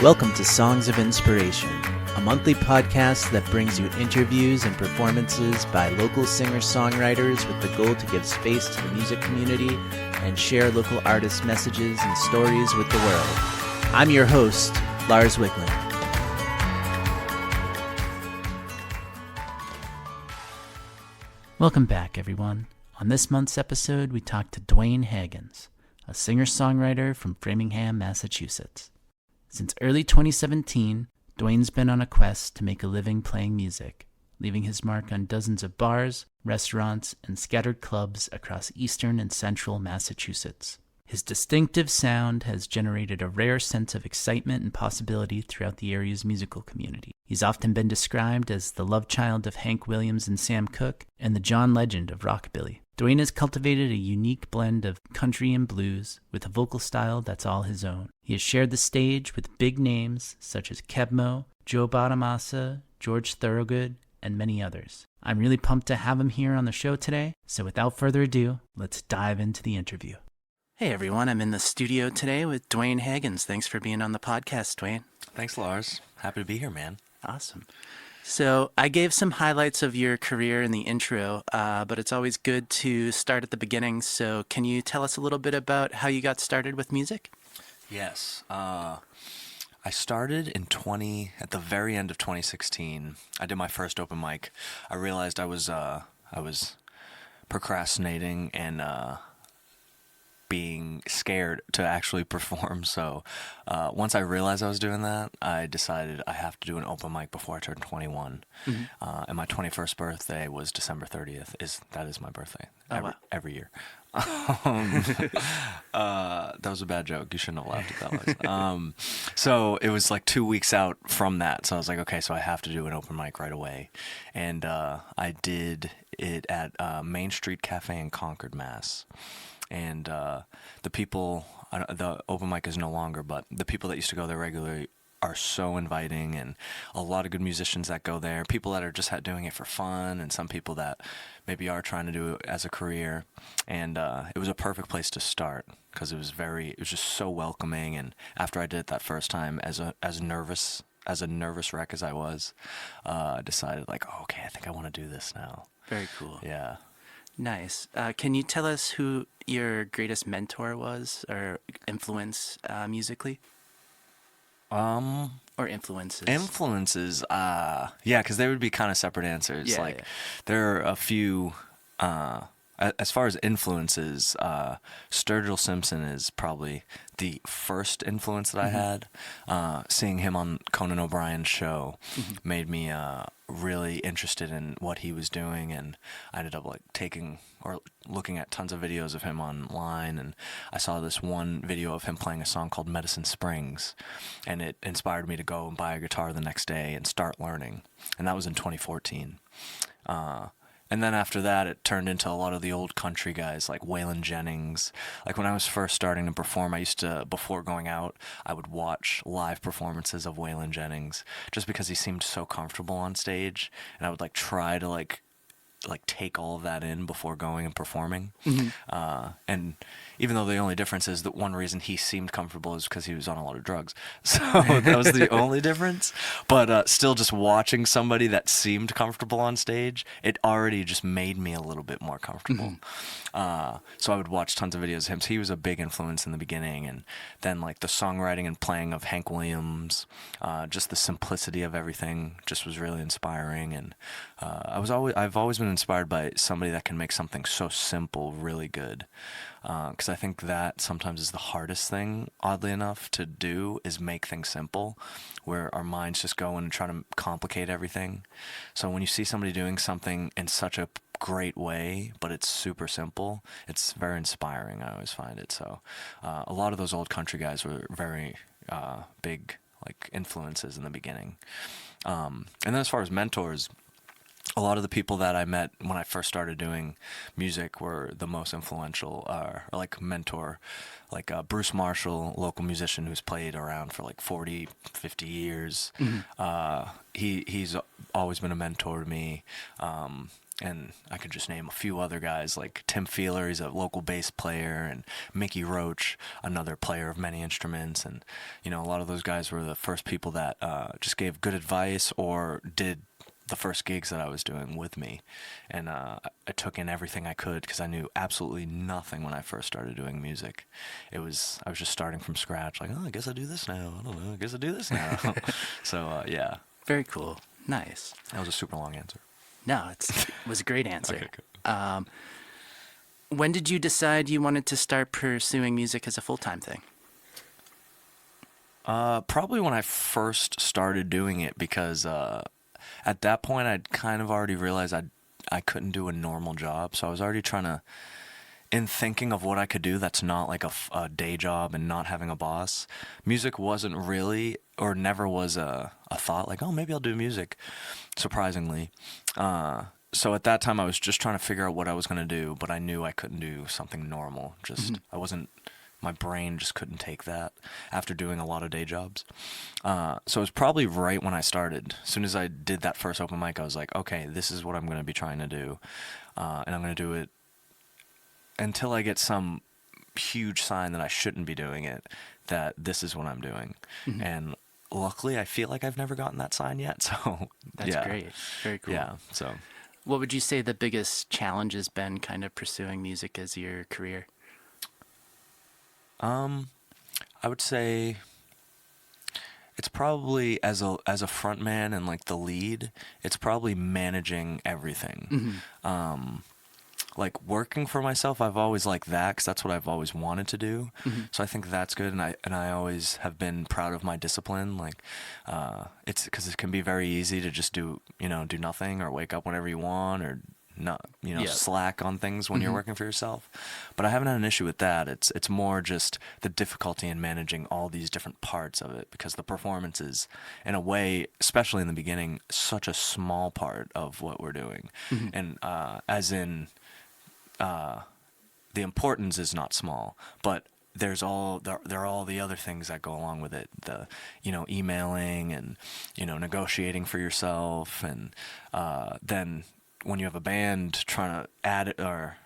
Welcome to Songs of Inspiration, a monthly podcast that brings you interviews and performances by local singer-songwriters with the goal to give space to the music community and share local artists' messages and stories with the world. I'm your host, Lars Wickland. Welcome back, everyone. On this month's episode, we talked to Dwayne Haggins, a singer-songwriter from Framingham, Massachusetts. Since early 2017, Dwayne's been on a quest to make a living playing music, leaving his mark on dozens of bars, restaurants, and scattered clubs across eastern and central Massachusetts. His distinctive sound has generated a rare sense of excitement and possibility throughout the area's musical community. He's often been described as the love child of Hank Williams and Sam Cooke, and the John Legend of rockabilly. Dwayne has cultivated a unique blend of country and blues with a vocal style that's all his own. He has shared the stage with big names such as Kebmo, Joe Bonamassa, George Thorogood, and many others. I'm really pumped to have him here on the show today, so without further ado, let's dive into the interview. Hey everyone, I'm in the studio today with Dwayne Haggins. Thanks for being on the podcast, Dwayne. Thanks, Lars. Happy to be here, man. Awesome. So I gave some highlights of your career in the intro, but it's always good to start at the beginning. So can you tell us a little bit about how you got started with music? Yes. I started at the very end of 2016. I did my first open mic. I realized I was procrastinating and being scared to actually perform. So once I realized I was doing that, I decided I have to do an open mic before I turned 21. Mm-hmm. And my 21st birthday was December 30th. That is my birthday every year. That was a bad joke. You shouldn't have laughed at that, Lars. So it was like 2 weeks out from that. So I was like, okay, so I have to do an open mic right away. And I did it at Main Street Cafe in Concord, Mass. And the people, the open mic is no longer, but the people that used to go there regularly are so inviting, and a lot of good musicians that go there, people that are just doing it for fun, and some people that maybe are trying to do it as a career. And it was a perfect place to start because it was just so welcoming. And after I did it that first time, as nervous wreck as I was, I decided like, oh, okay, I think I want to do this now. Very cool. Yeah. Nice. Can you tell us who your greatest mentor was or influence musically? Or influences? Influences, yeah, because they would be kind of separate answers. Yeah, there are a few, as far as influences, Sturgill Simpson is probably the first influence that I had. Seeing him on Conan O'Brien's show made me really interested in what he was doing, and I ended up looking at tons of videos of him online, and I saw this one video of him playing a song called Medicine Springs, and it inspired me to go and buy a guitar the next day and start learning, and that was in 2014. And then after that, it turned into a lot of the old country guys like Waylon Jennings. Like when I was first starting to perform, I used to, before going out, I would watch live performances of Waylon Jennings just because he seemed so comfortable on stage. And I would try to take all of that in before going and performing. And even though the only difference is that one reason he seemed comfortable is because he was on a lot of drugs. So that was the only difference. But still, just watching somebody that seemed comfortable on stage, it already just made me a little bit more comfortable. So I would watch tons of videos of him. So he was a big influence in the beginning. And then the songwriting and playing of Hank Williams, just the simplicity of everything just was really inspiring. And I've always been inspired by somebody that can make something so simple really good, because I think that sometimes is the hardest thing, oddly enough, to do, is make things simple, where our minds just go in and try to complicate everything. So when you see somebody doing something in such a great way, but it's super simple, it's very inspiring. I always find it. So a lot of those old country guys were very big influences in the beginning. And then as far as mentors, a lot of the people that I met when I first started doing music were the most influential, or mentor, Bruce Marshall, local musician who's played around for 40, 50 years. He's always been a mentor to me. and I could just name a few other guys like Tim Feeler, he's a local bass player, and Mickey Roach, another player of many instruments. And, you know, a lot of those guys were the first people that just gave good advice or did the first gigs that I was doing with me. And I took in everything I could because I knew absolutely nothing when I first started doing music. I was just starting from scratch, like, oh, I guess I do this now. I don't know, I guess I do this now. So, yeah. Very cool. Nice. That was a super long answer. No, it was a great answer. Okay, good. When did you decide you wanted to start pursuing music as a full-time thing? Probably when I first started doing it, because at that point I'd kind of already realized I couldn't do a normal job. So I was already in thinking of what I could do that's not like a day job and not having a boss. Music wasn't really, or never was a thought like, oh, maybe I'll do music, surprisingly. So at that time I was just trying to figure out what I was going to do, but I knew I couldn't do something normal. My brain just couldn't take that after doing a lot of day jobs. So it was probably right when I started. As soon as I did that first open mic, I was like, okay, this is what I'm going to be trying to do. And I'm going to do it until I get some huge sign that I shouldn't be doing it, that this is what I'm doing. Mm-hmm. And luckily, I feel like I've never gotten that sign yet. So that's great. Very cool. Yeah. So what would you say the biggest challenge has been kind of pursuing music as your career? I would say it's probably as a front man and like the lead, it's probably managing everything. Mm-hmm. Like working for myself, I've always liked that because that's what I've always wanted to do. Mm-hmm. So I think that's good, and I always have been proud of my discipline. Like, it's because it can be very easy to just do nothing or wake up whenever you want or not, slack on things when you're working for yourself. But I haven't had an issue with that. It's more just the difficulty in managing all these different parts of it, because the performance is, in a way, especially in the beginning, such a small part of what we're doing. Mm-hmm. And as in, the importance is not small, but there are all the other things that go along with it. The, emailing and, negotiating for yourself. And then when you have a band, trying to add it or,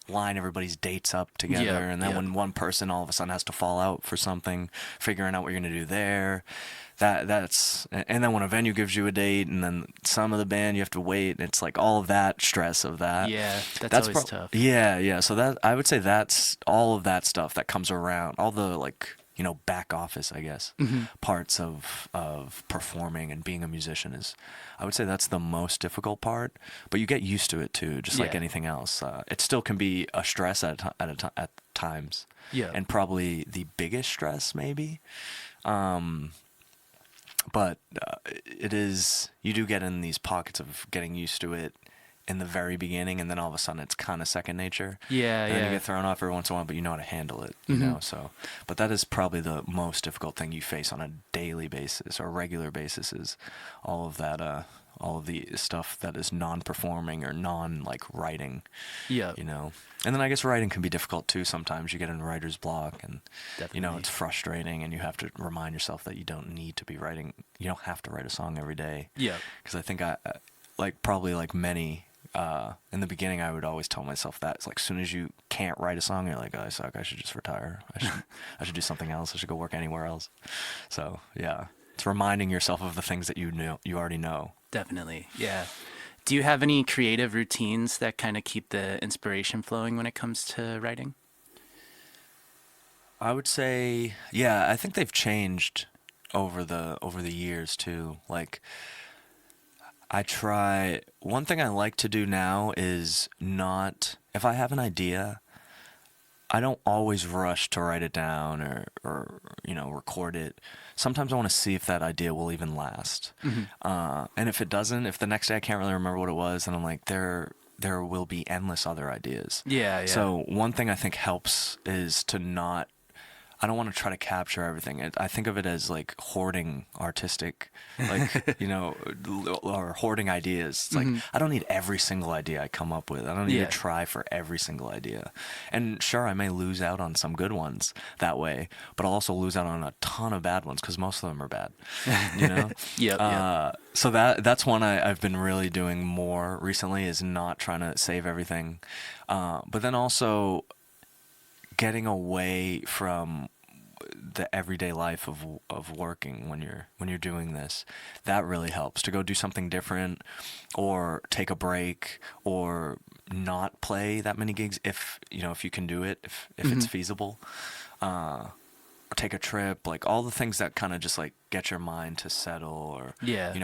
line everybody's dates up together. And then when one person all of a sudden has to fall out for something, figuring out what you're going to do there. And then when a venue gives you a date, and then some of the band you have to wait, and it's like all of that stress of that. Yeah, that's always tough. Yeah. So that, I would say that's all of that stuff that comes around, all the back office, I guess, parts of performing and being a musician is, I would say that's the most difficult part. But you get used to it too, just like anything else. It still can be a stress at times. Yeah. And probably the biggest stress, maybe. But it is, you do get in these pockets of getting used to it in the very beginning, and then all of a sudden it's kind of second nature. And then you get thrown off every once in a while, but you know how to handle it, you know. So, but that is probably the most difficult thing you face on a daily basis or regular basis, is all of that, all of the stuff that is non-performing or writing. Yeah. And then I guess writing can be difficult too. Sometimes you get in writer's block, and definitely, it's frustrating, and you have to remind yourself that you don't need to be writing. You don't have to write a song every day. Yeah. Because I think probably like many. In the beginning, I would always tell myself that. It's like, as soon as you can't write a song, you're like, oh, I suck. I should just retire. I should do something else. I should go work anywhere else. So, yeah. It's reminding yourself of the things that you already know. Definitely, yeah. Do you have any creative routines that kind of keep the inspiration flowing when it comes to writing? I would say, yeah, I think they've changed over the years, too. Like, one thing I like to do now is if I have an idea, I don't always rush to write it down or record it. Sometimes I want to see if that idea will even last. Mm-hmm. And if it doesn't, if the next day I can't really remember what it was, then I'm like, there will be endless other ideas. Yeah. So one thing I think helps is to not I don't want to try to capture everything. I think of it as like hoarding artistic, like, or hoarding ideas. It's like, I don't need every single idea I come up with. I don't need to try for every single idea. And sure, I may lose out on some good ones that way, but I'll also lose out on a ton of bad ones because most of them are bad, you know? So that's one I've been really doing more recently, is not trying to save everything. But then also getting away from the everyday life of working when you're doing this. That really helps, to go do something different, or take a break, or not play that many gigs if you can do it, if it's feasible. Or take a trip, like all the things that kind of just like get your mind to settle, or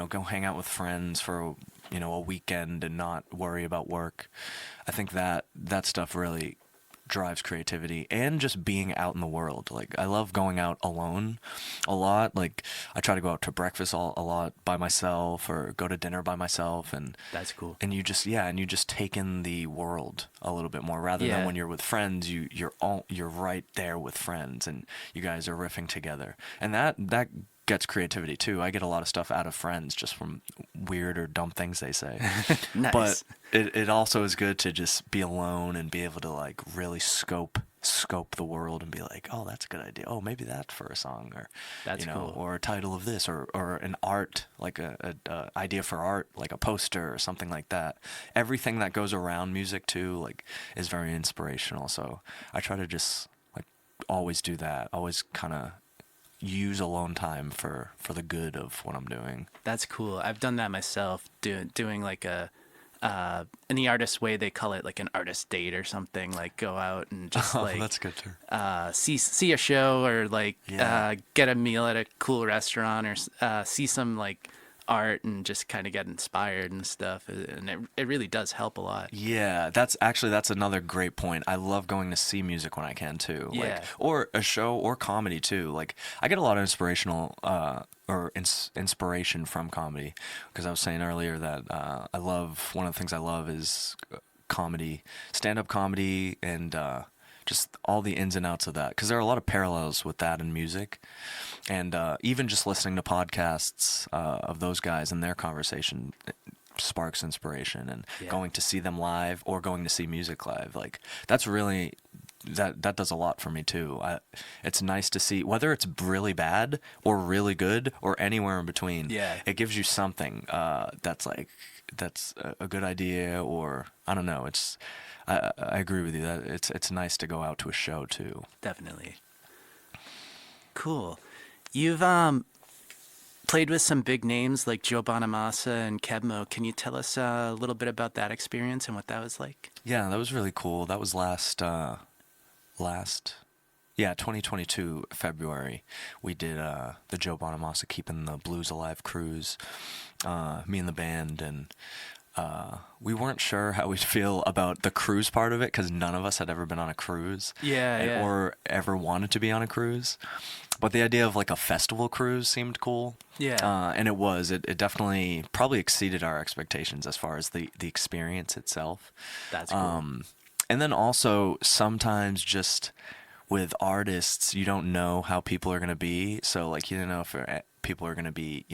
go hang out with friends for a weekend and not worry about work. I think that stuff really drives creativity, and just being out in the world. Like, I love going out alone a lot. Like, I try to go out to breakfast a lot by myself, or go to dinner by myself, and that's cool. And you just take in the world a little bit more, rather than when you're with friends, you're right there with friends, and you guys are riffing together, and that gets creativity too. I get a lot of stuff out of friends just from weird or dumb things they say. Nice. But it also is good to just be alone and be able to like really scope the world and be like, oh, that's a good idea. Oh, maybe that for a song, or that's cool. Or a title of this, or an art, like a idea for art, like a poster or something like that. Everything that goes around music too, like, is very inspirational. So I try to just like always do that. Always kind of use alone time for the good of what I'm doing. That's cool. I've done that myself, doing like in the artist way, they call it like an artist date or something, like go out and just that's good too. See a show, or like get a meal at a cool restaurant, or see some like art and just kind of get inspired and stuff, and it really does help a lot. Yeah, that's another great point. I love going to see music when I can too. Like, or a show, or comedy too. Like, I get a lot of inspiration from comedy, because I was saying earlier that one of the things I love is comedy, stand-up comedy, and just all the ins and outs of that, because there are a lot of parallels with that in music. And even just listening to podcasts of those guys and their conversation sparks inspiration, and going to see them live, or going to see music live, like, that's really that does a lot for me too. It's nice to see, whether it's really bad or really good or anywhere in between. It gives you something that's a good idea, or I don't know. I agree with you that it's nice to go out to a show too. Definitely. Cool. You've played with some big names like Joe Bonamassa and Kebmo. Can you tell us a little bit about that experience and what that was like? Yeah, that was really cool. That was last 2022 February. We did the Joe Bonamassa Keeping the Blues Alive cruise. Me and the band, and we weren't sure how we'd feel about the cruise part of it, because none of us had ever been on a cruise, or ever wanted to be on a cruise. But the idea of like a festival cruise seemed cool. And it was. It definitely probably exceeded our expectations as far as the experience itself. That's cool. And then also, sometimes just with artists, you don't know how people are going to be. So like, you don't know if people are going to be,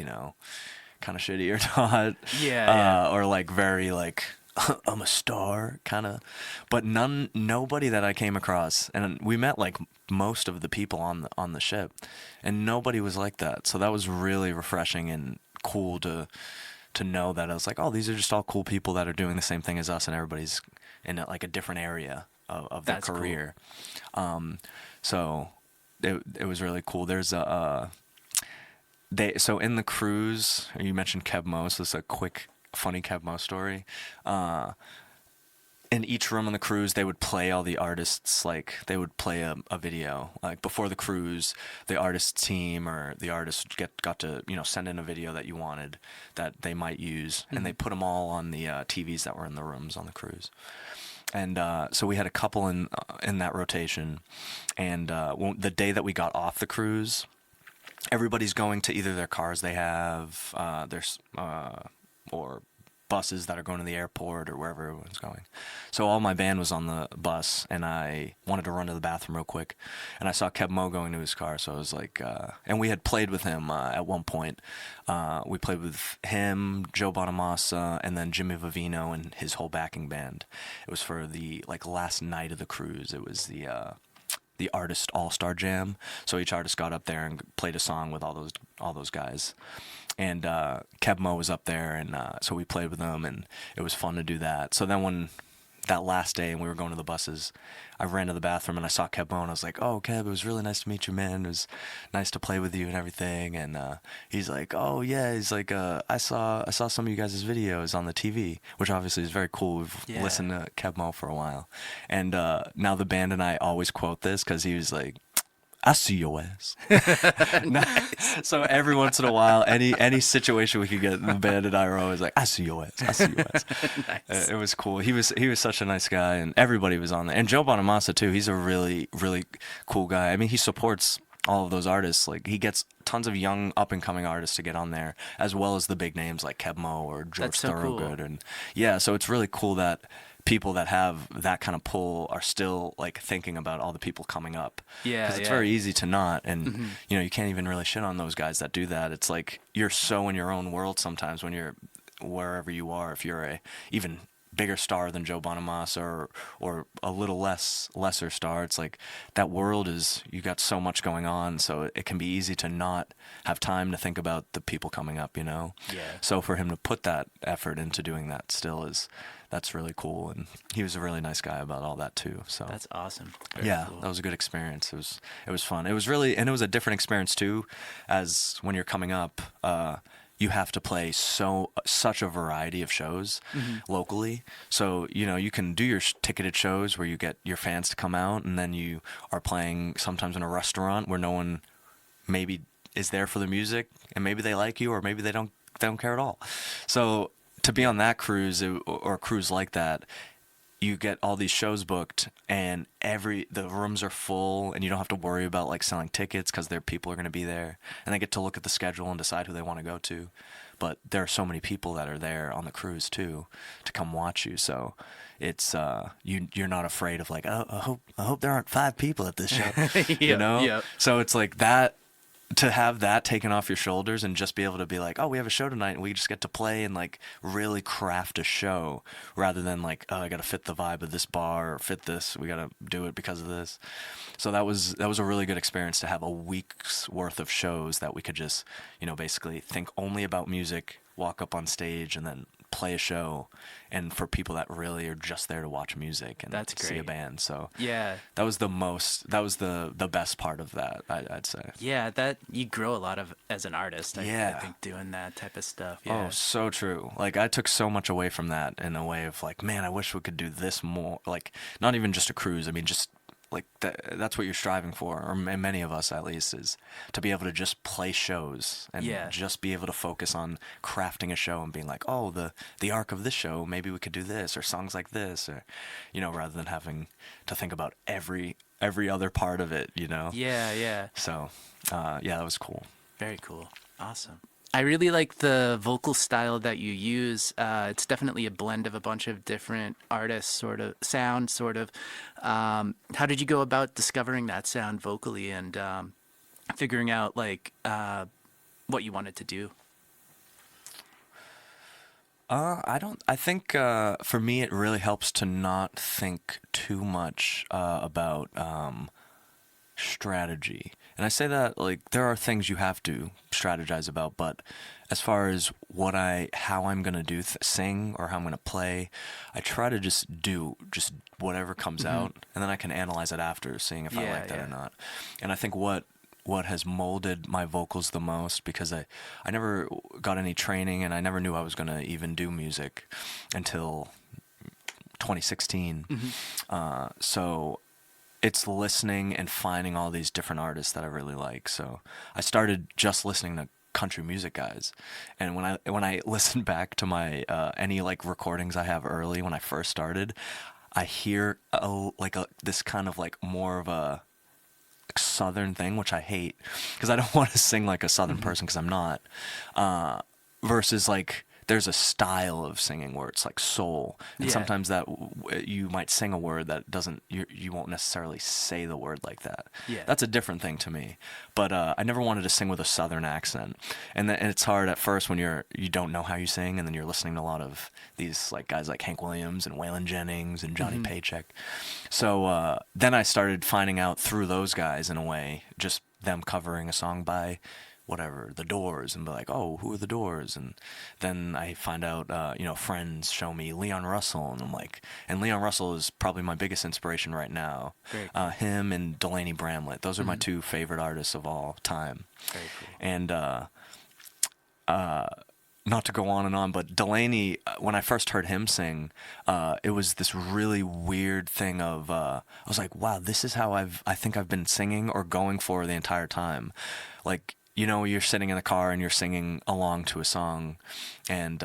kind of shitty or not. Or like very like, I'm a star kind of. But nobody that I came across, and we met like most of the people on the ship, and nobody was like that. So that was really refreshing and cool to know that I was like, oh, these are just all cool people that are doing the same thing as us, and everybody's in like a different area of their career. Cool. So it was really cool. There's so in the cruise, you mentioned Kebmo, so it's a quick funny Kebmo story. In each room on the cruise, they would play all the artists, like they would play a video. Like before the cruise, the artist team or the artist got to send in a video that you wanted that they might use, and they put them all on the TVs that were in the rooms on the cruise. And so we had a couple in that rotation, and the day that we got off the cruise, everybody's going to either their cars they have, or buses that are going to the airport or wherever everyone's going. So all my band was on the bus, and I wanted to run to the bathroom real quick, and I saw Kev Mo going to his car. So I was like, and we had played with him at one point. We played with him, Joe Bonamassa, and then Jimmy Vivino and his whole backing band. It was for the last night of the cruise. It was the artist all-star jam. So each artist got up there and played a song with all those guys. And Kev Mo was up there, and so we played with him, and it was fun to do that. So then when that last day and we were going to the buses, I ran to the bathroom and I saw Kev Mo, and I was like, "Oh, Kev, it was really nice to meet you, man. It was nice to play with you and everything." And he's like, "Oh yeah," he's like, "I saw some of you guys' videos on the TV," which obviously is very cool. We've listened to Kev Mo for a while, and now the band and I always quote this because he was like, "I see your ass." Nice. So every once in a while, any situation we could get, the band and I were always like, "I see your ass. I see your ass." Nice. It was cool. He was such a nice guy, and everybody was on there. And Joe Bonamassa too. He's a really, really cool guy. I mean, he supports all of those artists. Like, he gets tons of young up and coming artists to get on there, as well as the big names like Kev Mo or George That's so Thorogood. cool. And yeah, so it's really cool that people that have that kind of pull are still like thinking about all the people coming up. Yeah, because it's yeah. very easy to not, and you can't even really shit on those guys that do that. It's like you're so in your own world sometimes when you're wherever you are. If you're a even bigger star than Joe Bonamassa or a little lesser star, it's like that world is, you got so much going on, so it can be easy to not have time to think about the people coming up. Yeah. So for him to put that effort into doing that still that's really cool, and he was a really nice guy about all that too. So That's awesome. Very yeah, cool. that was a good experience. It was fun. It was really, and it was a different experience too, as when you're coming up, you have to play such a variety of shows locally. So you can do your ticketed shows where you get your fans to come out, and then you are playing sometimes in a restaurant where no one maybe is there for the music, and maybe they like you, or maybe they don't care at all. So to be on that cruise or a cruise like that, you get all these shows booked, and the rooms are full, and you don't have to worry about like selling tickets because people are going to be there, and they get to look at the schedule and decide who they want to go to. But there are so many people that are there on the cruise too to come watch you, so it's you're not afraid of like, oh, I hope there aren't 5 people at this show. Yep. So it's like that. To have that taken off your shoulders and just be able to be like, oh, we have a show tonight, and we just get to play and like really craft a show, rather than like, oh, I got to fit the vibe of this bar or fit this, we got to do it because of this. So that was a really good experience to have a week's worth of shows that we could just basically think only about music, walk up on stage, and then play a show, and for people that really are just there to watch music and That's see a great. band. So Yeah. that was the best part of that, I'd say. Yeah, that you grow a lot of as an artist. I Yeah. think doing that type of stuff. Yeah. Oh, so true. Like, I took so much away from that in a way of like, man, I wish we could do this more. Like, not even just a cruise. I mean, just like that's what you're striving for, or many of us at least, is to be able to just play shows and just be able to focus on crafting a show and being like, oh, the arc of this show, maybe we could do this, or songs like this, or rather than having to think about every other part of it. Yeah. So yeah, that was cool. Very cool. Awesome. I really like the vocal style that you use. It's definitely a blend of a bunch of different artists, sort of sound, sort of. How did you go about discovering that sound vocally and figuring out like what you wanted to do? I think for me it really helps to not think too much about strategy. And I say that like there are things you have to strategize about, but as far as how I'm gonna sing or how I'm gonna play, I try to just do whatever comes out, and then I can analyze it after, seeing if I like that or not. And I think what has molded my vocals the most, because I never got any training, and I never knew I was gonna even do music until 2016. So it's listening and finding all these different artists that I really like. So I started just listening to country music guys, and when I listen back to my any like recordings I have early when I first started, I hear this kind of like more of a southern thing, which I hate because I don't want to sing like a southern person, because I'm not, versus like there's a style of singing where it's like soul, and sometimes that you might sing a word that doesn't, you won't necessarily say the word like that. Yeah. That's a different thing to me. But I never wanted to sing with a Southern accent, and it's hard at first when you don't know how you sing, and then you're listening to a lot of these like guys like Hank Williams and Waylon Jennings and Johnny Paycheck. So then I started finding out through those guys in a way, just them covering a song by whatever, the Doors, and be like, oh, who are the Doors? And then I find out, friends show me Leon Russell, and I'm like, and Leon Russell is probably my biggest inspiration right now. Very cool. Him and Delaney Bramlett, those are my two favorite artists of all time. Very cool. And not to go on and on, but Delaney, when I first heard him sing, it was this really weird thing of, I was like, wow, this is how I think I've been singing or going for the entire time. Like, you're sitting in the car and you're singing along to a song, and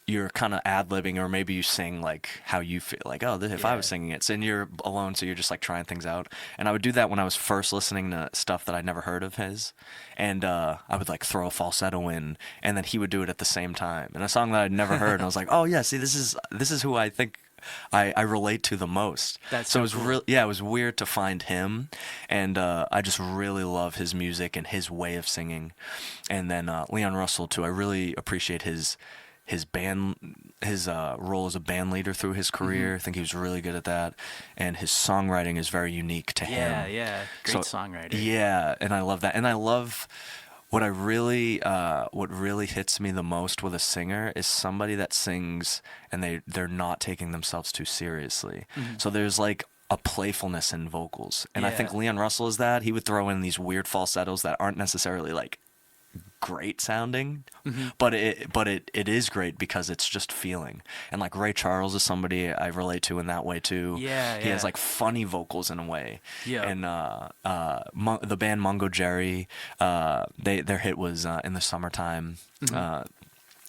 you're kind of ad-libbing, or maybe you sing like how you feel, like, oh, if I was singing it, and you're alone, so you're just like trying things out. And I would do that when I was first listening to stuff that I'd never heard of his, and I would like throw a falsetto in, and then he would do it at the same time, and a song that I'd never heard, and I was like, oh yeah, see, this is who I think I relate to the most. That's so it was cool. it was weird to find him, and I just really love his music and his way of singing. And then Leon Russell too. I really appreciate his role as a band leader through his career. I think he was really good at that, and his songwriting is very unique to him. Yeah, great songwriter. Yeah, and I love that, and I love. What really hits me the most with a singer is somebody that sings and they're not taking themselves too seriously. So there's like a playfulness in vocals, and I think Leon Russell is that. He would throw in these weird falsettos that aren't necessarily like great sounding, but it is great because it's just feeling. And like Ray Charles is somebody I relate to in that way too. He has like funny vocals in a way. And the band Mungo Jerry, their hit was In the Summertime,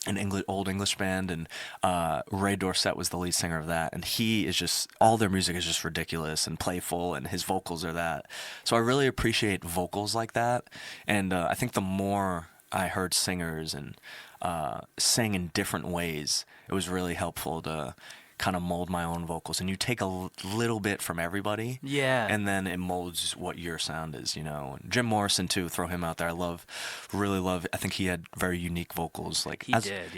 an old English band, and Ray Dorset was the lead singer of that, and he is just, all their music is just ridiculous and playful, and his vocals are that. So I really appreciate vocals like that, and I think the more I heard singers and sing in different ways, it was really helpful to kind of mold my own vocals. And you take a little bit from everybody, and then it molds what your sound is, And Jim Morrison too, throw him out there. I really love. I think he had very unique vocals. Like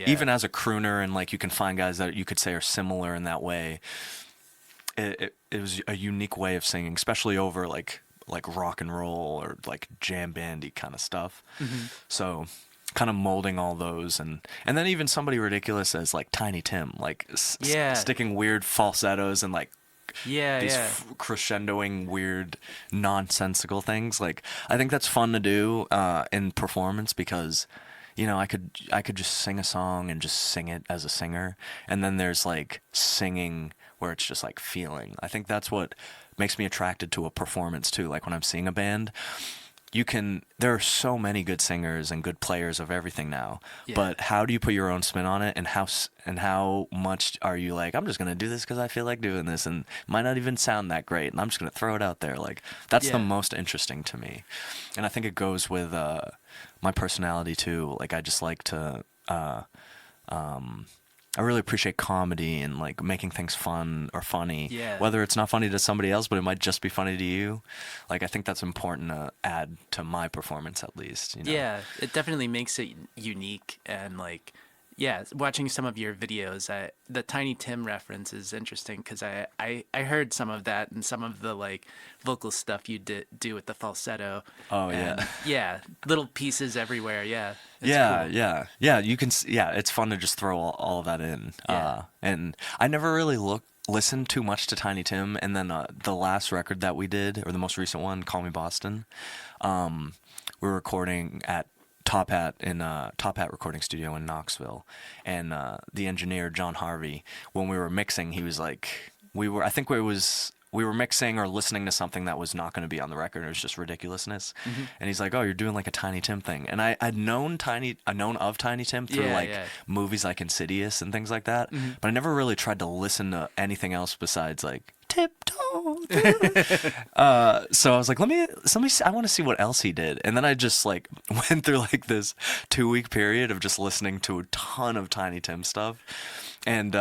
even as a crooner, and like you can find guys that you could say are similar in that way. It was a unique way of singing, especially over like rock and roll or like jam bandy kind of stuff. So kind of molding all those, and then even somebody ridiculous as like Tiny Tim, like sticking weird falsettos and like these crescendoing weird nonsensical things. Like I think that's fun to do in performance, because I could just sing a song and just sing it as a singer, and then there's like singing where it's just like feeling. I think that's what makes me attracted to a performance too. Like when I'm seeing a band, there are so many good singers and good players of everything now, but how do you put your own spin on it, and how much are you like, I'm just going to do this because I feel like doing this, and it might not even sound that great, and I'm just going to throw it out there. Like that's the most interesting to me. And I think it goes with my personality too. Like I just like to I really appreciate comedy and like making things fun or funny. Whether it's not funny to somebody else, but it might just be funny to you. Like I think that's important to add to my performance, at least. Yeah, it definitely makes it unique. And like, watching some of your videos, the Tiny Tim reference is interesting, because I heard some of that and some of the like vocal stuff you do with the falsetto. Little pieces everywhere. Cool. You can. It's fun to just throw all of that in. And I never really listened too much to Tiny Tim, and then the last record that we did, or the most recent one, Call Me Boston, we were recording at Top Hat recording studio in Knoxville, and the engineer John Harvey, when we were mixing, he was like, we were mixing or listening to something that was not going to be on the record. It was just ridiculousness. And he's like, oh, you're doing like a Tiny Tim thing. And I'd known of Tiny Tim through movies like Insidious and things like that. But I never really tried to listen to anything else besides like tiptoe. So I was like, let me see, I want to see what else he did. And then I just like went through like this 2-week period of just listening to a ton of Tiny Tim stuff. And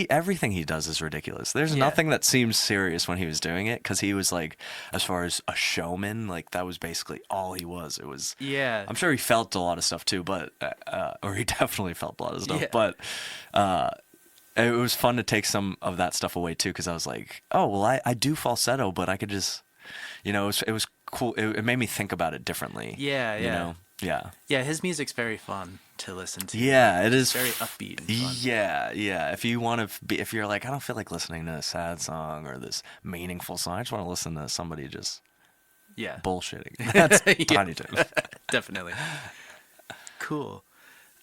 everything he does is ridiculous. There's nothing that seems serious when he was doing it, because he was like, as far as a showman, like that was basically all he was. It was, I'm sure he felt a lot of stuff too, but or he definitely felt a lot of stuff, but it was fun to take some of that stuff away too, because I was like, oh well, I do falsetto, but I could just, it was cool. It made me think about it differently. You know? Yeah, his music's very fun to listen to. Yeah, it is. It's very upbeat and fun. Yeah. If you want to if you're like, I don't feel like listening to a sad song or this meaningful song, I just want to listen to somebody just bullshitting. That's Tiny Tim. Definitely. Cool.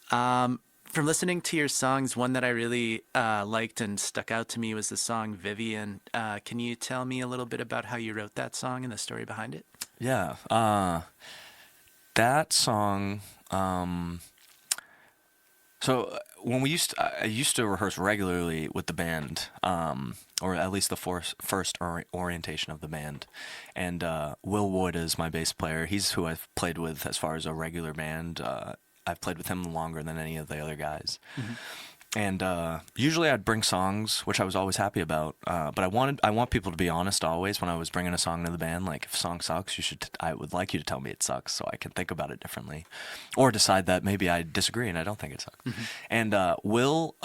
From listening to your songs, one that I really liked and stuck out to me was the song Vivian. Can you tell me a little bit about how you wrote that song and the story behind it? Yeah. That song, so when I used to rehearse regularly with the band, or at least the first orientation of the band. And Will Wood is my bass player. He's who I've played with as far as a regular band. I've played with him longer than any of the other guys. Mm-hmm. And usually I'd bring songs, which I was always happy about. But I want people to be honest always when I was bringing a song to the band. Like, if a song sucks, I would like you to tell me it sucks so I can think about it differently, or decide that maybe I disagree and I don't think it sucks. Mm-hmm. And Will,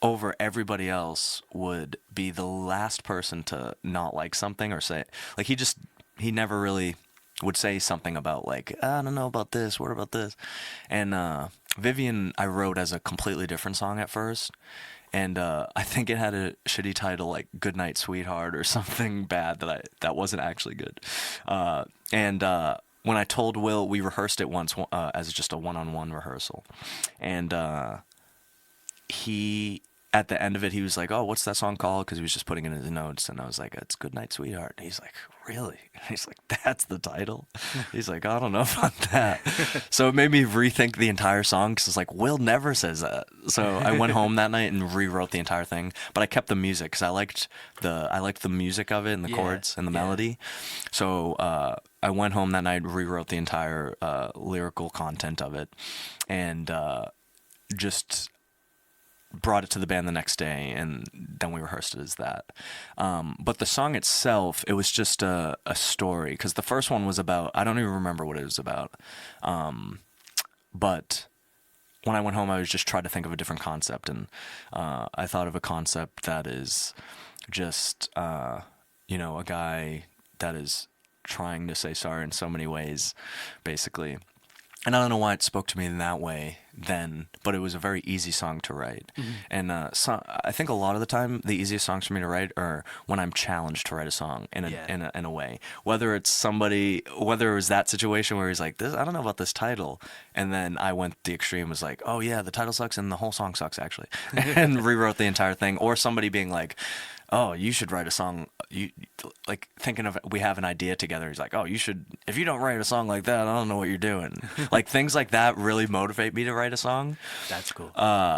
over everybody else, would be the last person to not like something or say, like, he never really would say something about like, I don't know about this, what about this? And Vivian I wrote as a completely different song at first, and I think it had a shitty title like Goodnight Sweetheart or something bad that wasn't actually good. And when I told Will, we rehearsed it once as just a one-on-one rehearsal, and he, at the end of it, he was like, oh, what's that song called? Because he was just putting it in his notes. And I was like, it's Goodnight Sweetheart. And he's like, really? And he's like, that's the title? He's like, I don't know about that. So it made me rethink the entire song, because it's like, Will never says that. So I went home that night and rewrote the entire thing. But I kept the music, because I liked the music of it and the chords and the melody. So I went home that night, rewrote the entire lyrical content of it, and just brought it to the band the next day, and then we rehearsed it as that. But the song itself, it was just a story, because the first one was about, I don't even remember what it was about. But when I went home, I was just trying to think of a different concept, and I thought of a concept that is just, a guy that is trying to say sorry in so many ways, basically. And I don't know why it spoke to me in that way then, but it was a very easy song to write. Mm-hmm. And I think a lot of the time, the easiest songs for me to write are when I'm challenged to write a song in a way. Whether it was that situation where he's like, I don't know about this title, and then I went the extreme, was like, oh yeah, the title sucks and the whole song sucks actually, and rewrote the entire thing. Or somebody being like, oh, you should write a song. You like thinking of, we have an idea together. He's like, oh, you should, if you don't write a song like that, I don't know what you're doing. Like, things like that really motivate me to write a song. That's cool.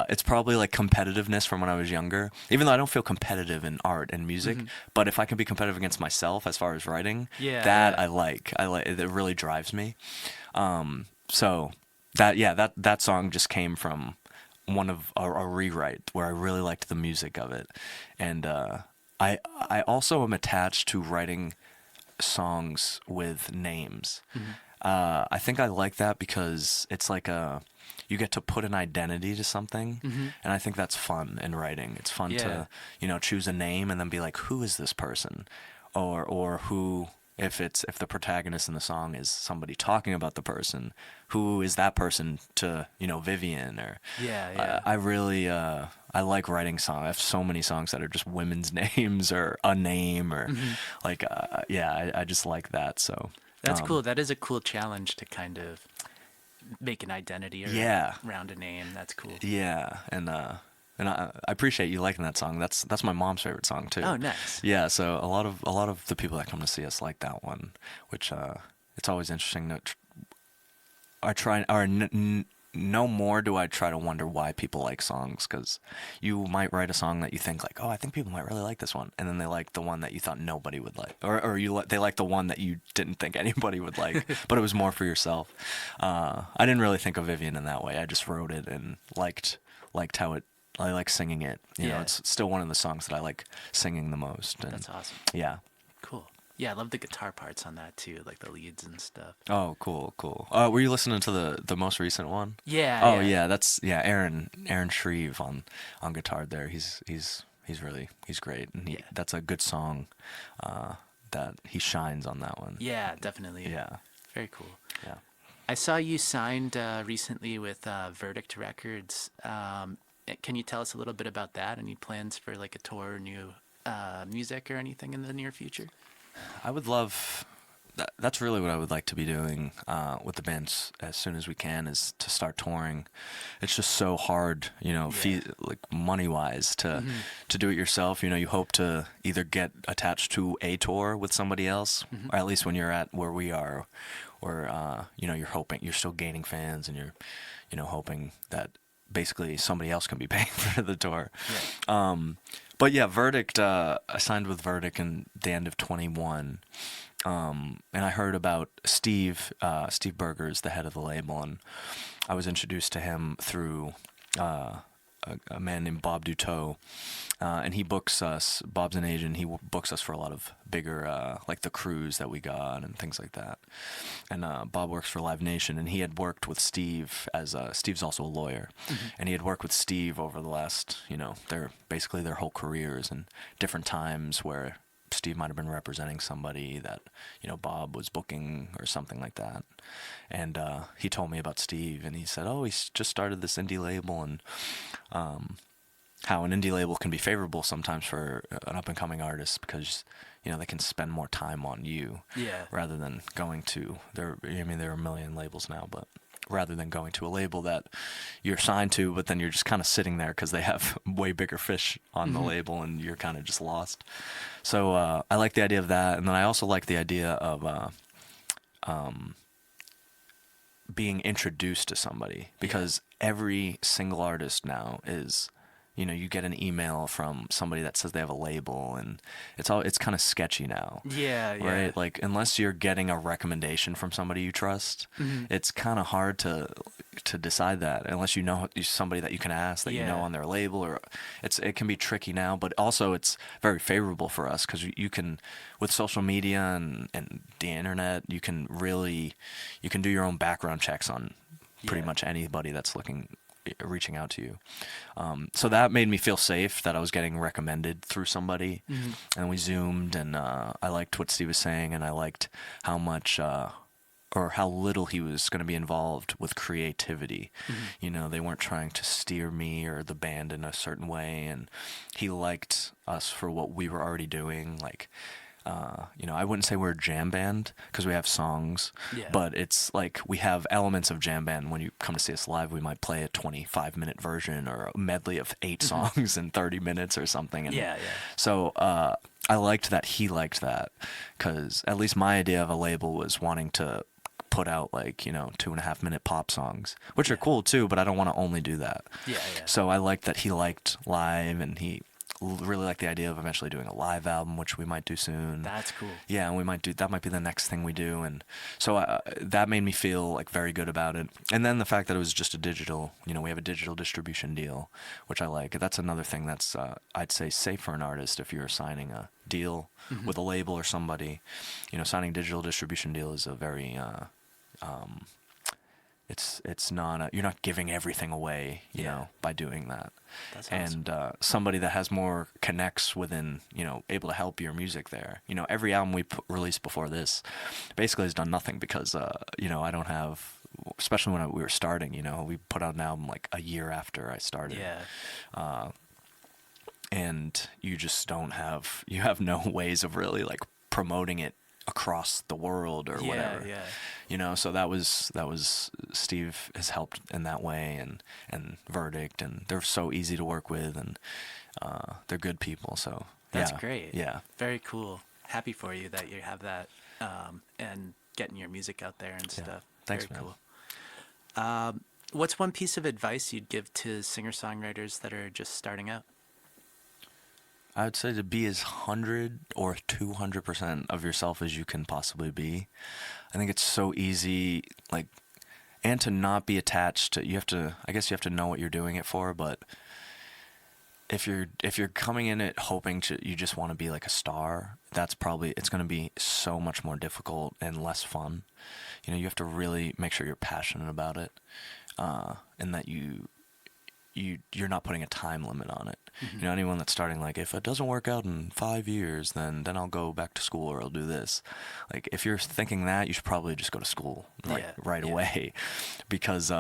It's probably like competitiveness from when I was younger, even though I don't feel competitive in art and music, mm-hmm. but if I can be competitive against myself as far as writing, I like it really drives me. So that song just came from one of a rewrite where I really liked the music of it. And I also am attached to writing songs with names. Mm-hmm. I think I like that because it's like you get to put an identity to something, mm-hmm. and I think that's fun in writing. It's fun to choose a name and then be like, who is this person, or who. If the protagonist in the song is somebody talking about the person, who is that person to Vivian, or I really I like writing songs. I have so many songs that are just women's names or a name, or mm-hmm. I just like that. So that's cool. That is a cool challenge to kind of make an identity around a name. That's cool. Yeah, and I appreciate you liking that song. That's my mom's favorite song too. Oh, nice. Yeah, so a lot of the people that come to see us like that one, which it's always interesting to no more do I try to wonder why people like songs, because you might write a song that you think like, oh, I think people might really like this one, and then they like the one that you thought nobody would like, or they like the one that you didn't think anybody would like, but it was more for yourself. I didn't really think of Vivian in that way. I just wrote it and liked how it. I like singing it. You know, it's still one of the songs that I like singing the most. And, that's awesome. Yeah. Cool. Yeah, I love the guitar parts on that too, like the leads and stuff. Oh, cool. Were you listening to the most recent one? Yeah. Oh, yeah. That's Aaron Shreve on guitar there. He's great, and that's a good song. That he shines on that one. Yeah, definitely. Yeah. Very cool. Yeah. I saw you signed recently with Verdict Records. Can you tell us a little bit about that? Any plans for like a tour, or new music, or anything in the near future? I would love. That's really what I would like to be doing with the bands as soon as we can, is to start touring. It's just so hard, you know, like money wise to do it yourself. You know, you hope to either get attached to a tour with somebody else, or at least when you're at where we are, or you know, you're still gaining fans, and you're, you know, hoping that basically somebody else can be paying for the tour. Yeah. But yeah, Verdict. I signed with Verdict in the end of 21. And I heard about Steve Berger's the head of the label, and I was introduced to him through a man named Bob Duteau, and he books us. Bob's an agent. He books us for a lot of bigger, like the cruise that we got and things like that. And Bob works for Live Nation, and he had worked with Steve Steve's also a lawyer, and he had worked with Steve over the last, you know, their whole careers, and different times where Steve might have been representing somebody that, you know, Bob was booking or something like that. And he told me about Steve, and he said, oh, he's just started this indie label, and how an indie label can be favorable sometimes for an up-and-coming artist, because, you know, they can spend more time on you rather than going to there are a million labels now, but rather than going to a label that you're signed to, but then you're just kind of sitting there because they have way bigger fish on the label, and you're kind of just lost. So I like the idea of that, and then I also like the idea of being introduced to somebody, because every single artist now is, you know, you get an email from somebody that says they have a label, and it's kind of sketchy now. Yeah. Right? Like, unless you're getting a recommendation from somebody you trust, it's kind of hard to decide that, unless you know somebody that you can ask that you know on their label, or it can be tricky now, but also it's very favorable for us, because you can, with social media and the internet, you can do your own background checks on pretty much anybody that's reaching out to you. So that made me feel safe that I was getting recommended through somebody. And we Zoomed, and I liked what Steve was saying, and I liked how much or how little he was going to be involved with creativity. You know, they weren't trying to steer me or the band in a certain way, and he liked us for what we were already doing. Like, you know, I wouldn't say we're a jam band, because we have songs, but it's like we have elements of jam band. When you come to see us live, we might play a 25-minute version or a medley of 8 songs in 30 minutes or something. And so I liked that he liked that, because at least my idea of a label was wanting to put out, like, you know, 2.5-minute pop songs, which are cool too, but I don't want to only do that. So I liked that he liked live, and he really like the idea of eventually doing a live album, which we might do soon. That's cool. Yeah, and that might be the next thing we do, and so that made me feel like very good about it. And then the fact that it was just a digital, you know, we have a digital distribution deal, which I like. That's another thing that's I'd say safe for an artist. If you're signing a deal with a label or somebody, you know, signing a digital distribution deal is a very it's not you're not giving everything away, you know, by doing that. That's awesome. And somebody that has more connects within, you know, able to help your music there. You know, every album we released before this basically has done nothing, because you know, I don't have, especially when we were starting, you know, we put out an album like a year after I started. And you just you have no ways of really like promoting it across the world or whatever. You know, so that was Steve has helped in that way, and Verdict, and they're so easy to work with, and they're good people. So that's great. Yeah, very cool. Happy for you that you have that, and getting your music out there and stuff. Thanks, very man. Cool. What's one piece of advice you'd give to singer-songwriters that are just starting out? I would say to be as 100 or 200% of yourself as you can possibly be. I think it's so easy, like, and to not be attached to, I guess you have to know what you're doing it for, but if you're coming in it hoping you just want to be like a star, it's going to be so much more difficult and less fun. You have to really make sure you're passionate about it, and that you're not putting a time limit on it. Mm-hmm. Anyone that's starting, like, if it doesn't work out in 5 years, then I'll go back to school or I'll do this. Like, if you're thinking that, you should probably just go to school right away, because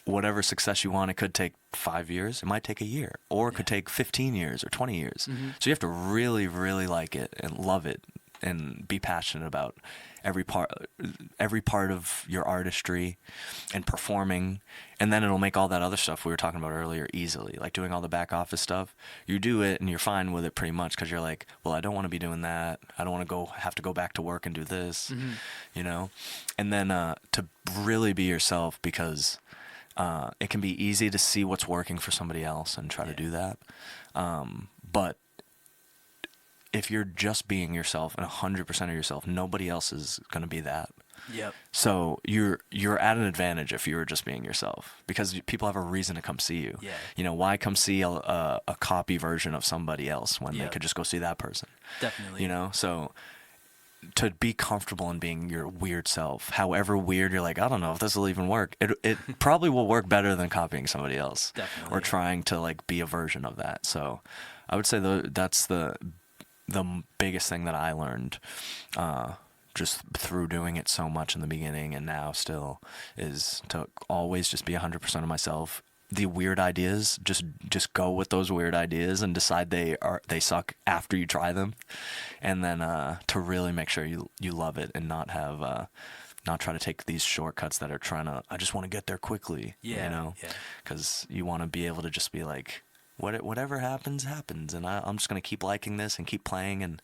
whatever success you want, it could take 5 years, it might take a year, or it could take 15 years or 20 years. Mm-hmm. So you have to really, really like it and love it and be passionate about every part of your artistry and performing, and then it'll make all that other stuff we were talking about earlier easily, like doing all the back office stuff. You do it and you're fine with it pretty much, because you're like, well, I don't want to be doing that, I don't want to have to go back to work and do this. Mm-hmm. And then to really be yourself, because it can be easy to see what's working for somebody else and try to do that, but if you're just being yourself and 100% of yourself, nobody else is going to be that. Yep. So you're at an advantage if you're just being yourself, because people have a reason to come see you. Yeah. Why come see a copy version of somebody else when they could just go see that person? Definitely. So to be comfortable in being your weird self, however weird you're like, I don't know if this will even work. It probably will work better than copying somebody else. Definitely. Or trying to like be a version of that. So I would say that's the biggest thing that I learned, just through doing it so much in the beginning and now still, is to always just be 100% of myself. The weird ideas, just go with those weird ideas and decide they suck after you try them, and then to really make sure you love it and not try to take these shortcuts that are I just want to get there quickly. Because you want to be able to just be like, whatever happens, and I'm just going to keep liking this and keep playing. And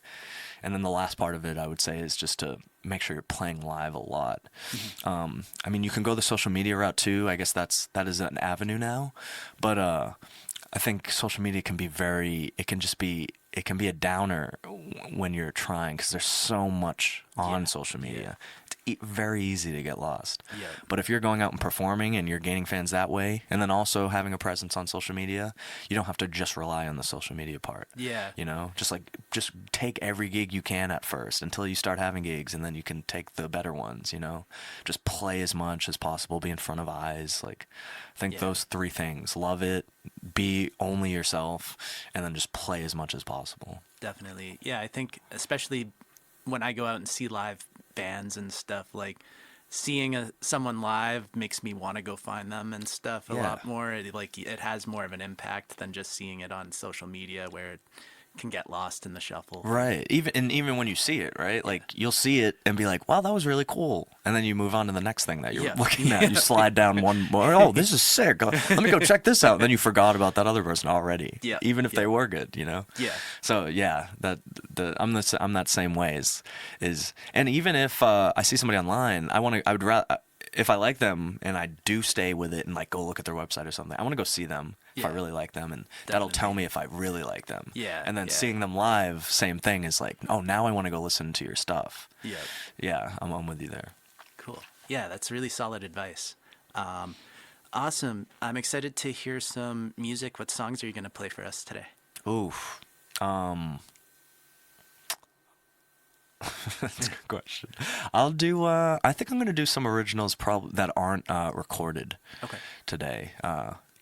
then the last part of it, I would say, is just to make sure you're playing live a lot. Mm-hmm. I mean, you can go the social media route too. I guess that is an avenue now. But I think social media can be it can be a downer when you're trying, because there's so much on social media. It's very easy to get lost. Yeah. But if you're going out and performing and you're gaining fans that way, and then also having a presence on social media, you don't have to just rely on the social media part. Yeah. Just take every gig you can at first until you start having gigs, and then you can take the better ones. Just play as much as possible, be in front of eyes. Like, I think those 3 things: love it, be only yourself, and then just play as much as possible. Definitely. Yeah, I think especially when I go out and see live bands and stuff, like, seeing someone live makes me want to go find them and stuff a lot more. It has more of an impact than just seeing it on social media, where it can get lost in the shuffle. Right. Even when you see it, right? Like, you'll see it and be like, wow, that was really cool. And then you move on to the next thing that you're looking at. You slide down one more. Oh, this is sick. Let me go check this out. And then you forgot about that other person already. Yeah. Even if they were good, Yeah. So I'm that same way and even if I see somebody online, I would rather, if I like them and I do stay with it and like go look at their website or something, I want to go see them if I really like them, and that'll tell me if I really like them. Yeah. And then seeing them live, same thing, is like, oh, now I want to go listen to your stuff. Yeah. Yeah, I'm with you there. Cool. Yeah, that's really solid advice. Awesome. I'm excited to hear some music. What songs are you going to play for us today? Oof. That's a good question. I'll do. I think I'm gonna do some originals that aren't recorded. Okay. Today.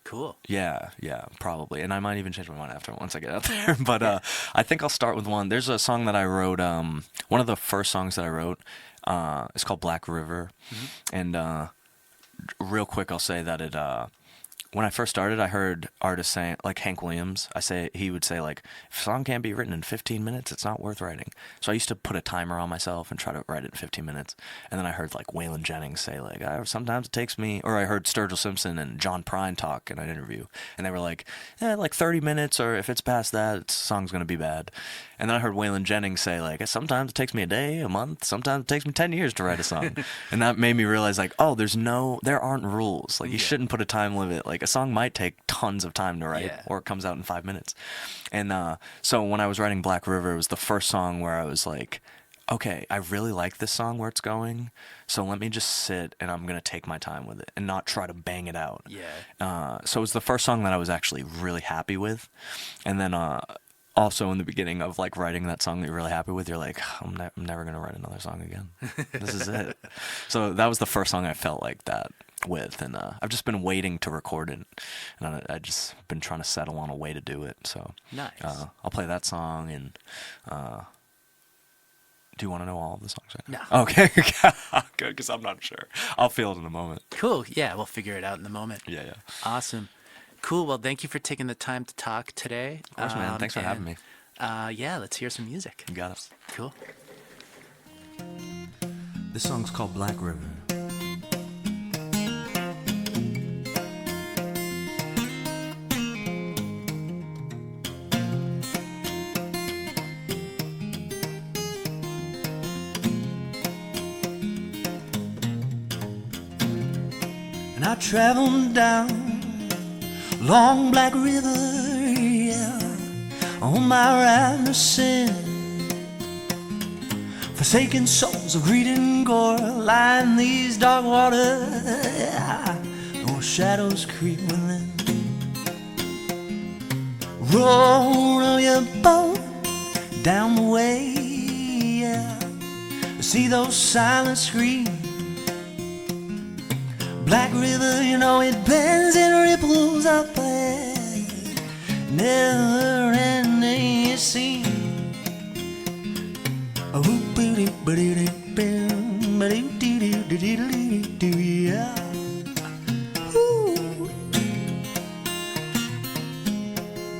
Cool. Yeah, probably. And I might even change my mind once I get out there. But I think I'll start with one. There's a song that I wrote. One of the first songs that I wrote. It's called Black River. Mm-hmm. And real quick, I'll say that when I first started, I heard artists saying, like Hank Williams, he would say, like, if a song can't be written in 15 minutes, it's not worth writing. So I used to put a timer on myself and try to write it in 15 minutes. And then I heard, like, Waylon Jennings say, like, sometimes it takes me, or I heard Sturgill Simpson and John Prine talk in an interview. And they were like, like 30 minutes, or if it's past that, the song's going to be bad. And then I heard Waylon Jennings say, like, sometimes it takes me a day, a month, sometimes it takes me 10 years to write a song. And that made me realize, like, oh, there aren't rules. Like, you shouldn't put a time limit. Like, a song might take tons of time to write, or it comes out in 5 minutes. And so when I was writing Black River, it was the first song where I was like, okay, I really like this song where it's going, so let me just sit and I'm going to take my time with it and not try to bang it out. So it was the first song that I was actually really happy with. And then also in the beginning of like writing that song that you're really happy with, you're like, I'm never going to write another song again. This is it. So that was the first song I felt like that with, and I've just been waiting to record it, and I just been trying to settle on a way to do it. So nice. I'll play that song, and do you want to know all of the songs right now? No. Okay. Good, because I'm not sure. I'll feel it in a moment. Cool. Yeah, we'll figure it out in the moment. Yeah. Awesome. Cool. Well, thank you for taking the time to talk today. Of course, man. Thanks for having me. Yeah, let's hear some music. You got it. Cool. This song's called Black River. And I traveled down long Black River, yeah, on my ride to sin. Forsaken souls of greed and gore line these dark waters, yeah, or shadows creep within. Roll your boat down the way, yeah, see those silent screams. Black River, you know it bends and ripples up ahead, never ending it seems. Yeah.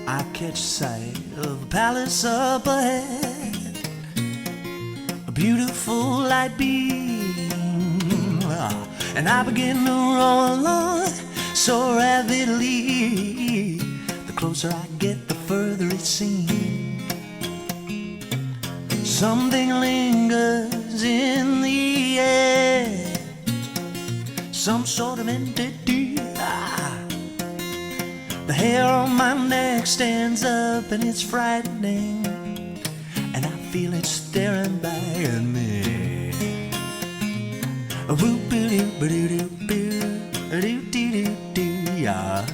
I catch sight of a palace up ahead, a beautiful light beam, and I begin to roll along so rapidly. The closer I get, the further it seems. Something lingers in the air, some sort of entity. The hair on my neck stands up and it's frightening, and I feel it staring back at me. Yeah.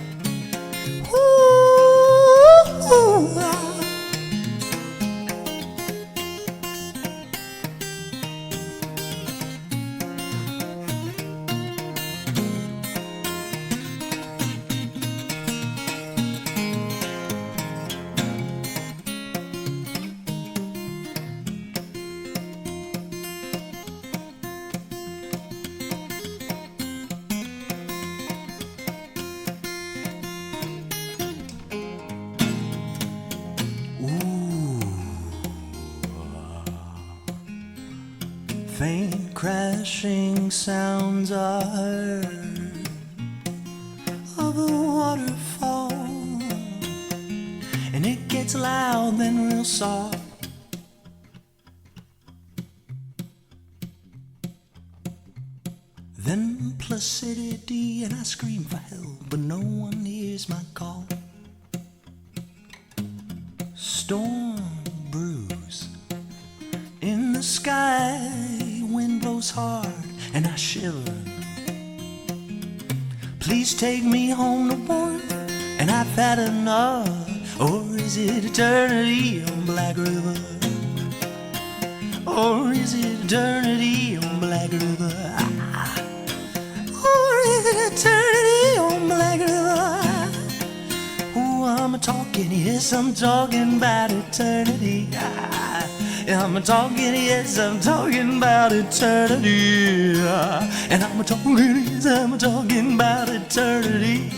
Faint crashing sounds are heard of a waterfall, and it gets loud then real soft. Then placidity, and I scream for help, but no one hears my call. Storm brews in the sky, wind blows hard and I shiver. Please take me home to warmth, and I've had enough. Or is it eternity on Black River? Or is it eternity on Black River? Or is it eternity on Black River? Oh, I'm talking, yes, I'm talking about eternity. I'm talking, yes, I'm talking about eternity. And I'm talking, yes, I'm talking about eternity.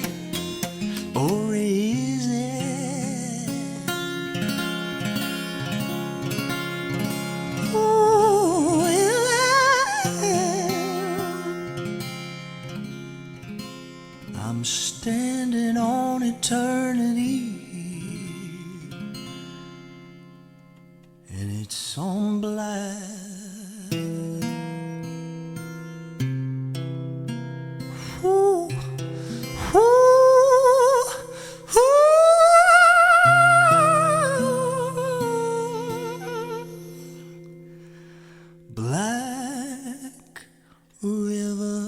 I'm standing on eternity, and it's on black. Ooh, ooh, ooh. Black River.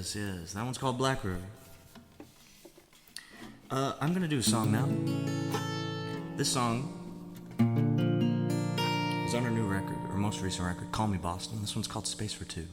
Yes. That one's called Black River. I'm gonna do a song now. This song is on our new record, our most recent record, Call Me Boston. This one's called Space for Two.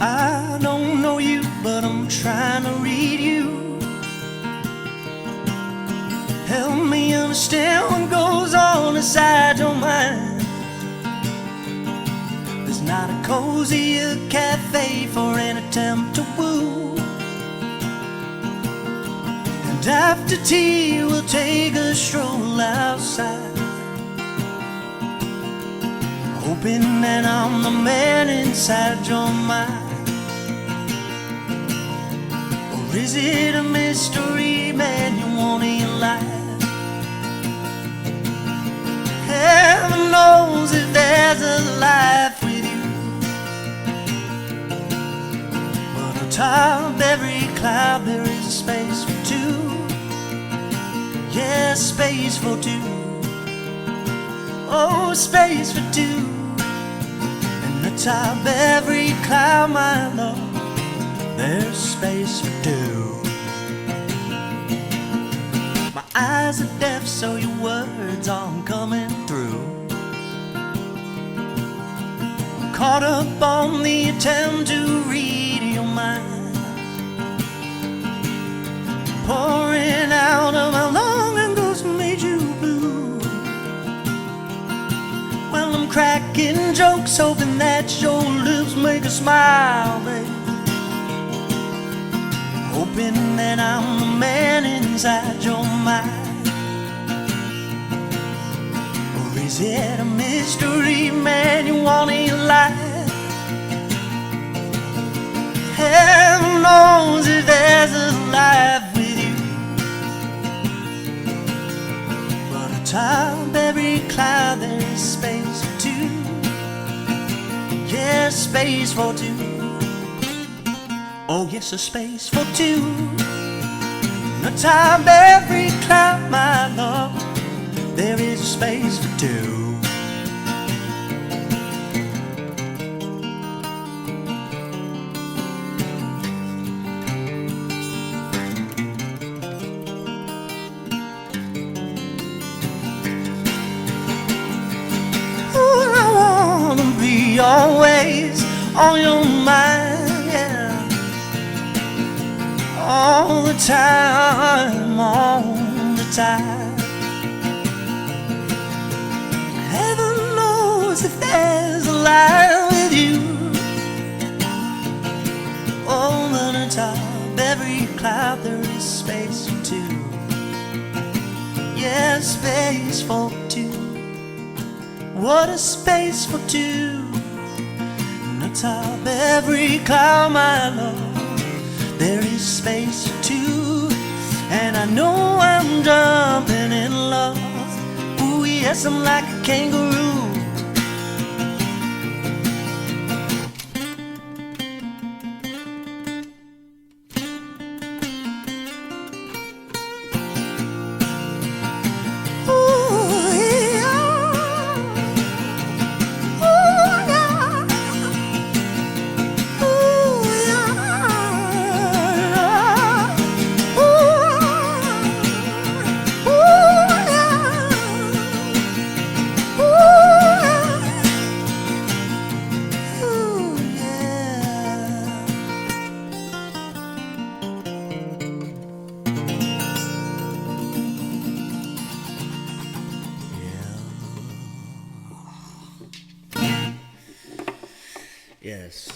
I don't know you, but I'm trying to read you. Help me understand what goes on inside your mind. There's not a cozier cafe for an attempt to woo. And after tea we'll take a stroll outside, hoping that I'm the man inside your mind. Or is it a mystery, man, you want in your life? Heaven knows if there's a life with you. But on top of every cloud there is a space for two. Yeah, space for two. Oh, space for two. And the top of every cloud, my love, there's space for two. My eyes are deaf, so your words aren't coming through. I'm caught up on the attempt to read your mind, pouring out of how long ago's made you blue. Well, I'm cracking jokes, hoping that your lips make a smile, babe. Hoping that I'm the man inside your mind. Or is it a mystery, man, you want in your life? Heaven knows if there's a life with you. But on top of every cloud there's space for two. Yeah, space for two. Oh yes, a space for two. On top of every cloud, my love, there is a space for two. Ooh, I wanna be always on your mind, yeah. All the time, all the time. Heaven knows if there's a life with you. Oh, but on top of every cloud there is space for two. Yeah, space for two. What a space for two. On top of every cloud, my love, there is space for two. And I know I'm jumping in love. Ooh, yes, I'm like a kangaroo. Yes.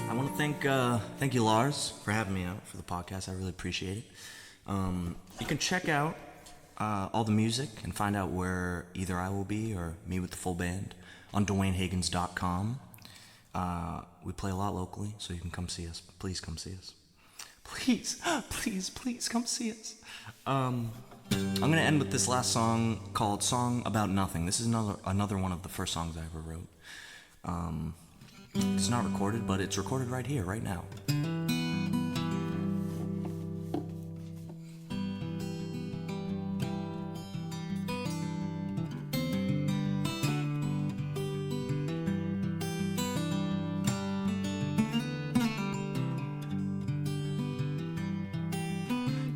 I want to thank you, Lars, for having me out for the podcast. I really appreciate it. You can check out all the music and find out where either I will be or me with the full band on DwayneHaggins.com. We play a lot locally, so you can come see us. Please come see us. Please come see us. I'm going to end with this last song called Song About Nothing. This is another one of the first songs I ever wrote. It's not recorded, but it's recorded right here, right now.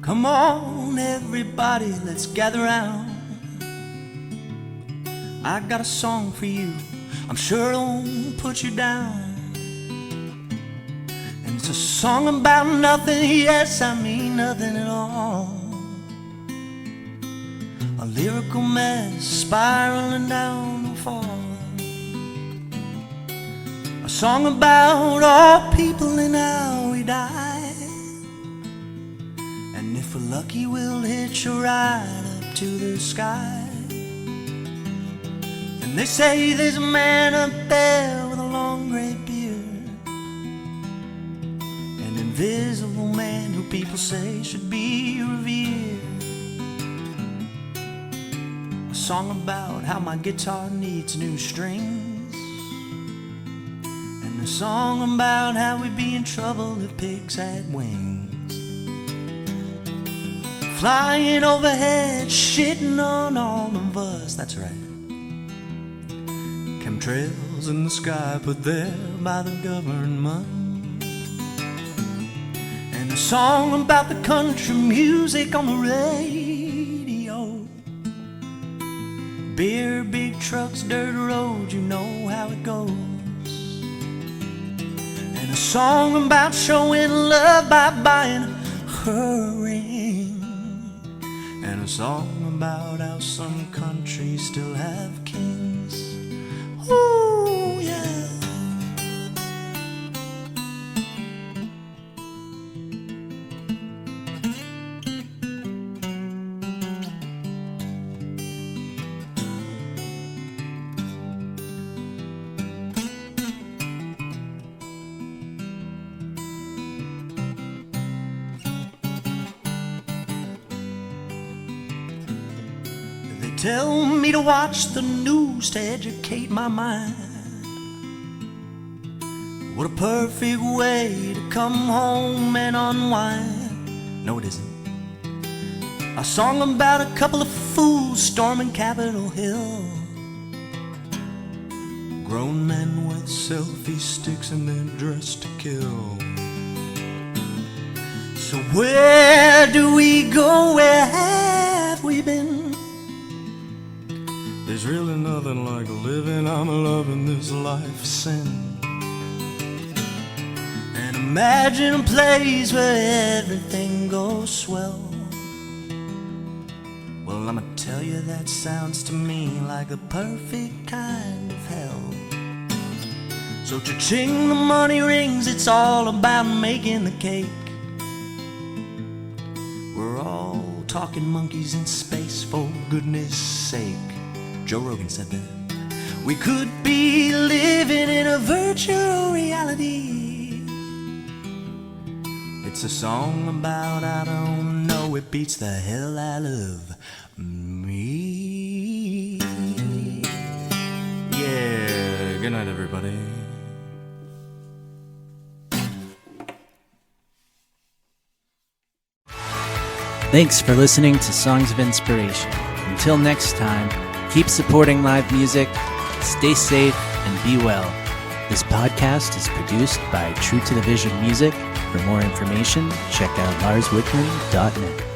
Come on, everybody, let's gather round. I got a song for you, I'm sure it won't put you down. And it's a song about nothing, yes, I mean nothing at all. A lyrical mess spiraling down the fall. A song about all people and how we die. And if we're lucky, we'll hitch a ride up to the sky. And they say there's a man up there with a long gray beard, an invisible man who people say should be revered. A song about how my guitar needs new strings, and a song about how we'd be in trouble if pigs had wings. Flying overhead, shitting on all of us, that's right. Chemtrails in the sky put there by the government. And a song about the country music on the radio. Beer, big trucks, dirt roads, you know how it goes. And a song about showing love by buying her ring. And a song about how some countries still have kings. Ooh, yeah. Tell me to watch the news to educate my mind. What a perfect way to come home and unwind. No, it isn't. A song about a couple of fools storming Capitol Hill. Grown men with selfie sticks and they're dressed to kill. So where do we go? Where have we been? There's really nothing like living, I'm loving this life of sin. And imagine a place where everything goes swell. Well, I'ma tell you, that sounds to me like the perfect kind of hell. So cha-ching, the money rings, it's all about making the cake. We're all talking monkeys in space, for goodness sake. Joe Rogan said that. We could be living in a virtual reality. It's a song about, I don't know, it beats the hell out of me. Yeah, good night, everybody. Thanks for listening to Songs of Inspiration. Until next time, keep supporting live music, stay safe, and be well. This podcast is produced by True to the Vision Music. For more information, check out larswickman.net.